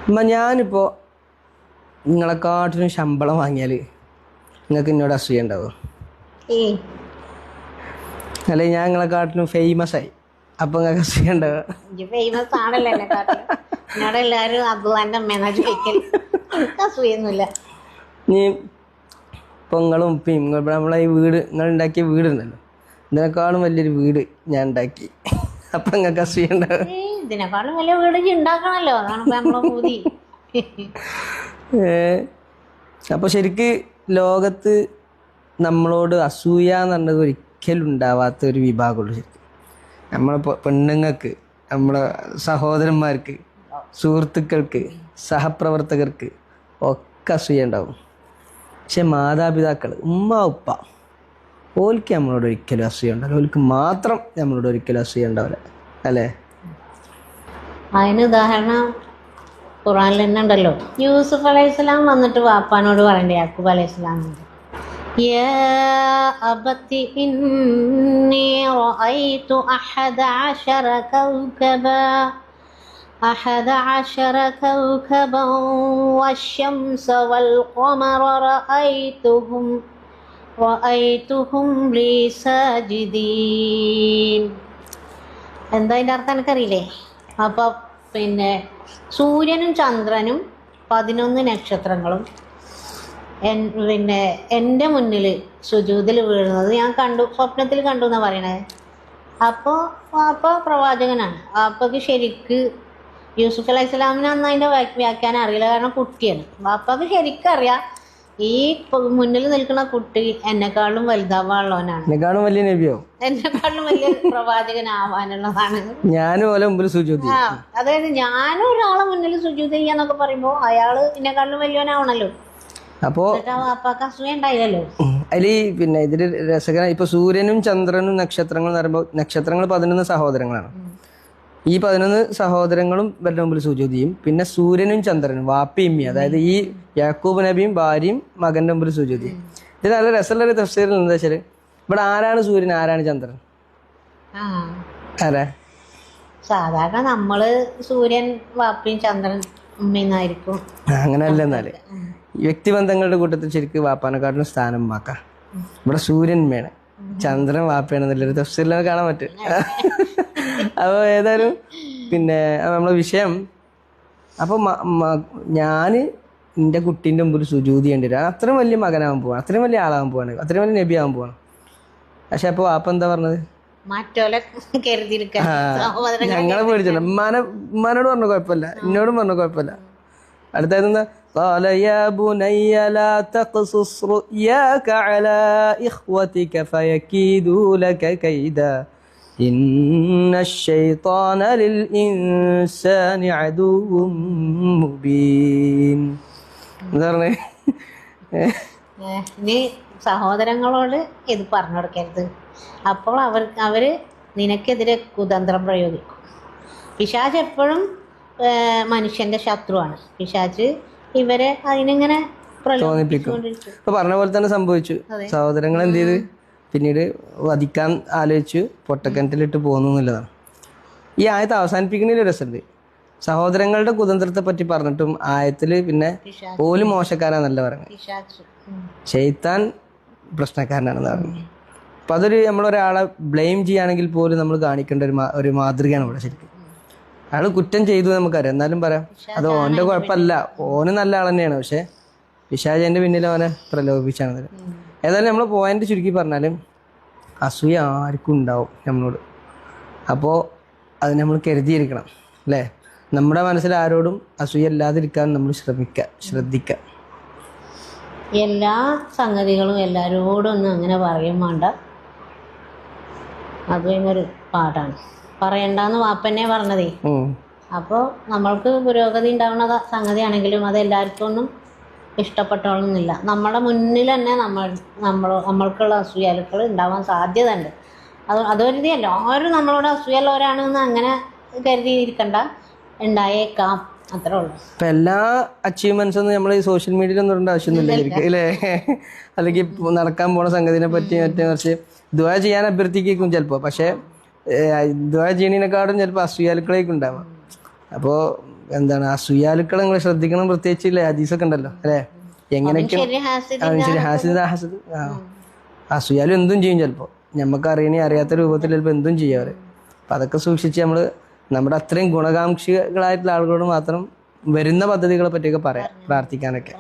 ഞാനിപ്പോൾ നിങ്ങളെക്കാട്ടിലും ശമ്പളം വാങ്ങിയാൽ നിങ്ങൾക്ക് എന്നോട് അസൂയ ഉണ്ടാവുമോ? അല്ലെങ്കിൽ ഞാൻ നിങ്ങളെക്കാട്ടിലും ഫേമസ് ആയി അപ്പോൾ നിങ്ങൾക്ക് അസൂയ ഉണ്ടാവുക? ഫേമസ് ആണല്ലോ എന്നെക്കാട്ടിലും. എന്നോട് എല്ലാവരും അബ്ദുള്ളാന്റെ അമ്മേന്നാ ചോദിക്കൽ. അസൂയൊന്നുമില്ല. ഇനി ഇപ്പോൾ നിങ്ങളും ഉപ്പയും നമ്മളെ ഈ വീട് നിങ്ങൾ ഉണ്ടാക്കിയ വീടുണ്ടല്ലോ, ഇതിനേക്കാളും വലിയൊരു വീട് ഞാൻ ഉണ്ടാക്കി, അപ്പം നിങ്ങൾക്ക് അസൂയ ഉണ്ടാവുക? ഇതിനേക്കാളും വലിയ വീട് ഉണ്ടാക്കണല്ലോ, അതാണ് ഇപ്പൊ നമ്മളെ പൂതി. അപ്പോൾ ശരിക്ക് ലോകത്ത് നമ്മളോട് അസൂയ എന്ന് പറഞ്ഞത് ഒരിക്കലും ഉണ്ടാവാത്ത ഒരു വിഭാഗമുള്ളൂ. ശരിക്കും നമ്മളെ പെണ്ണുങ്ങൾക്ക്, നമ്മളെ സഹോദരന്മാർക്ക്, സുഹൃത്തുക്കൾക്ക്, സഹപ്രവർത്തകർക്ക് ഒക്കെ അസൂയ ഉണ്ടാവും. പക്ഷെ മാതാപിതാക്കൾ, ഉമ്മ ഉപ്പ, ഓൽക്ക് നമ്മളോട് ഒരിക്കലും അസൂയ ഉണ്ടാവില്ല. ഓൽക്ക് മാത്രം നമ്മളോട് ഒരിക്കലും അസൂയ ഉണ്ടാവില്ല, അല്ലേ? അതിന് ഉദാഹരണം ഖുറാനിൽ തന്നെ ഉണ്ടല്ലോ. യൂസുഫ് അലൈഹിസ്സലാം വന്നിട്ട് വാപ്പാനോട് പറയണ്ടേ, യാക്കൂബ് അലൈഹിസ്സലാം, യാ അബത്തി ഇന്നി റഅയ്തു أحد عشر كوكبا والشمس والقمر رأيتهم لي ساجدين. എന്താ അതിൻ്റെ അർത്ഥം എനിക്കറിയില്ലേ? അപ്പോൾ പിന്നെ സൂര്യനും ചന്ദ്രനും 11 നക്ഷത്രങ്ങളും പിന്നെ എൻ്റെ മുന്നിൽ സുജൂദിൽ വീഴുന്നത് ഞാൻ കണ്ടു, സ്വപ്നത്തിൽ കണ്ടു എന്നാണ് പറയണത്. അപ്പോൾ വാപ്പ പ്രവാചകനാണ്. വാപ്പക്ക് ശരിക്ക് യൂസുഫ് അലൈഹി സ്വലാമിന് അന്ന് അതിൻ്റെ വ്യാഖ്യാനം അറിയില്ല, കാരണം കുട്ടിയാണ്. വാപ്പക്ക് ശരിക്കും അറിയാം ഈ മുന്നിൽ നിൽക്കുന്ന കുട്ടി എന്നെക്കാളും വലുതാവാനുള്ളവനാണ്, എന്നെക്കാളും വലിയ നബിയോ, എന്നെക്കാളും വലിയ പ്രവാചകനാവാനുള്ളതാണ്. അതായത് ഞാനും ഒരാളെ മുന്നിൽ സുജൂദ് ചെയ്യാന്നൊക്കെ പറയുമ്പോൾ അയാള് എന്നെക്കാളും വലിയവനാവണല്ലോ. അപ്പോ വാപ്പാക്ക് അസൂയ ഉണ്ടായില്ലല്ലോ. അതിൽ പിന്നെ ഇതിൽ രസകരം, ഇപ്പൊ സൂര്യനും ചന്ദ്രനും നക്ഷത്രങ്ങളും എന്ന് പറയുമ്പോൾ നക്ഷത്രങ്ങൾ 11 സഹോദരങ്ങളാണ്. ഈ 11 സഹോദരങ്ങളും ഇവരുടെ മുമ്പിൽ സുജൂദ് ചെയ്യും. പിന്നെ സൂര്യനും ചന്ദ്രനും വാപ്പയും അതായത് ഈ യാക്കൂബ് നബിയും ഭാര്യയും മകന്റെ മുമ്പിൽ സുജൂദ് ചെയ്യും. ഇത് നല്ല രസമുള്ള ഒരു തഫ്സീറിൽ എന്താ വെച്ചാൽ, ഇവിടെ ആരാണ് സൂര്യൻ, ആരാണ് ചന്ദ്രൻ? ആരാ? സാധാരണ നമ്മള് സൂര്യൻ വാപ്പയും ചന്ദ്രൻ ഉമ്മയെന്നായിരിക്കും. അങ്ങനെയല്ല. എന്നാല് വ്യക്തിബന്ധങ്ങളുടെ കൂട്ടത്തിൽ ശരിക്കും വാപ്പാനെക്കാട്ടിലും സ്ഥാനം ഉമ്മാക്കാം. ഇവിടെ സൂര്യൻ ഉമ്മയാണ്, ചന്ദ്രൻ വാപ്പയാണെന്നുള്ളൊരു തഫ്സീറിൽ കാണാൻ പറ്റും. അപ്പോൾ ഏതായാലും പിന്നെ നമ്മളെ വിഷയം, അപ്പോൾ ഞാൻ എൻ്റെ കുട്ടീൻ്റെ മുമ്പിൽ സുജൂദ് ചെയ്യേണ്ടി വരും. അത്രയും വലിയ മകനാവാൻ പോവാണ്, അത്രയും വലിയ ആളാവാൻ പോവാണ്, അത്രയും വലിയ നബി ആവാൻ പോവാണ്. പക്ഷെ അപ്പോൾ വാപ്പ എന്താ പറഞ്ഞത്? ഞങ്ങളെ പേടിച്ചില്ല. ഉമ്മാനോട് പറഞ്ഞു കുഴപ്പമില്ല, എന്നോടും പറഞ്ഞു കുഴപ്പമില്ല. അടുത്തായിരുന്ന قال يا بني لا تقصص رؤياك على إخوتك فيكيدوا لك كيدا إن الشيطان للإنسان عدو مبين. നീ സഹോദരങ്ങളോട് ഇത് പറഞ്ഞു കൊടുക്കരുത്, അപ്പോൾ അവര് നിനക്കെതിരെ കുതന്ത്രം പ്രയോഗിക്കും. പിശാച് എപ്പോഴും മനുഷ്യന്റെ ശത്രുവാണ്. പിശാച് ഇവരെ അതിനിങ്ങനെ തോന്നിപ്പിക്കും. ഇപ്പൊ പറഞ്ഞ പോലെ തന്നെ സംഭവിച്ചു. സഹോദരങ്ങൾ എന്ത് ചെയ്ത് പിന്നീട് വധിക്കാൻ ആലോചിച്ചു, പൊട്ടക്കിണറ്റിലിട്ട് പോകുന്നു എന്നുള്ളതാണ്. ഈ ആയത്ത് അവസാനിപ്പിക്കുന്നതിൽ രസമുണ്ട്. സഹോദരങ്ങളുടെ കുതന്ത്രത്തെ പറ്റി പറഞ്ഞിട്ടും ആയത്തിൽ പിന്നെ പോലും മോശക്കാരാന്നല്ല പറയുന്നത്, ശൈത്താൻ പ്രശ്നക്കാരനാണെന്ന് പറഞ്ഞു. അപ്പം അതൊരു നമ്മളൊരാളെ ബ്ലെയിം ചെയ്യുകയാണെങ്കിൽ പോലും നമ്മൾ കാണിക്കേണ്ട ഒരു മാതൃകയാണ് ഇവിടെ. ശരിക്കും അയാൾ കുറ്റം ചെയ്തു നമുക്കറിയാം, എന്നാലും പറയാം അത് ഓൻ്റെ കുഴപ്പമല്ല, ഓന് നല്ല ആൾ തന്നെയാണ്. പക്ഷെ പിശാചിൻ്റെ പിന്നിൽ അവനെ പ്രലോഭിപ്പിച്ചാണ്. ഏതായാലും നമ്മൾ പോയിന്റ് ചുരുക്കി പറഞ്ഞാലും അസൂയ ആർക്കും ഉണ്ടാവും നമ്മളോട്. അപ്പോൾ അത് നമ്മൾ കരുതിയിരിക്കണം, അല്ലേ? നമ്മുടെ മനസ്സിൽ ആരോടും അസൂയ ഇല്ലാതിരിക്കാൻ നമ്മൾ ശ്രദ്ധിക്കുക. എല്ലാ സംഗതികളും എല്ലാവരോടും ഒന്നും അങ്ങനെ പറയും വേണ്ട. അത് ഒരു പാടാണ്. പറയണ്ടെന്ന് വാപ്പന്നെ പറഞ്ഞതേ. അപ്പോൾ നമ്മൾക്ക് പുരോഗതി ഉണ്ടാവുന്ന സംഗതിയാണെങ്കിലും അത് എല്ലാവർക്കും ഒന്നും ഇഷ്ടപ്പെട്ടോളന്നില്ല. നമ്മുടെ മുന്നിൽ തന്നെ നമ്മൾക്കുള്ള അസൂയലുകൾ ഉണ്ടാവാൻ സാധ്യത ഉണ്ട്. അതൊരുതി എല്ലാവരും നമ്മളോട് അസൂയുള്ളവരാണെന്ന് അങ്ങനെ കരുതിയിരിക്കണ്ട, ഉണ്ടായേക്കാം, അത്രേ ഉള്ളൂ. ഇപ്പം എല്ലാ അച്ചീവ്മെന്റ്സ് ഒന്നും നമ്മൾ ഈ സോഷ്യൽ മീഡിയയിലൊന്നും ഇടേണ്ട ആവശ്യമൊന്നുമില്ല, അല്ലേ? അല്ലെങ്കിൽ നടക്കാൻ പോണ സംഗതിനെ പറ്റി മറ്റേ കുറച്ച് ദുആ ചെയ്യാൻ അഭ്യർത്ഥിക്കും ചിലപ്പോൾ. പക്ഷേ ദുആ ചെയ്യണേക്കാളും ചിലപ്പോൾ അസൂയാലുക്കളേക്കും ഉണ്ടാവാം. അപ്പോൾ എന്താണ് അസൂയാലുക്കളെ നിങ്ങൾ ശ്രദ്ധിക്കണം, പ്രത്യേകിച്ച് ഹദീസൊക്കെ ഉണ്ടല്ലോ അല്ലേ, എങ്ങനെയൊക്കെ ശരി ഹാസിദ് ശരി ഹാസിദ് അസൂയാലും എന്തും ചെയ്യും ചിലപ്പോൾ, നമുക്ക് അറിയാത്ത രൂപത്തിൽ ചിലപ്പോൾ എന്തും ചെയ്യാറ്. അപ്പം അതൊക്കെ സൂക്ഷിച്ച് നമ്മൾ നമ്മുടെ അത്രയും ഗുണകാംക്ഷികളായിട്ടുള്ള ആളുകളോട് മാത്രം വരുന്ന പദ്ധതികളെ പറ്റിയൊക്കെ പറയാം, പ്രാർത്ഥിക്കാനൊക്കെ.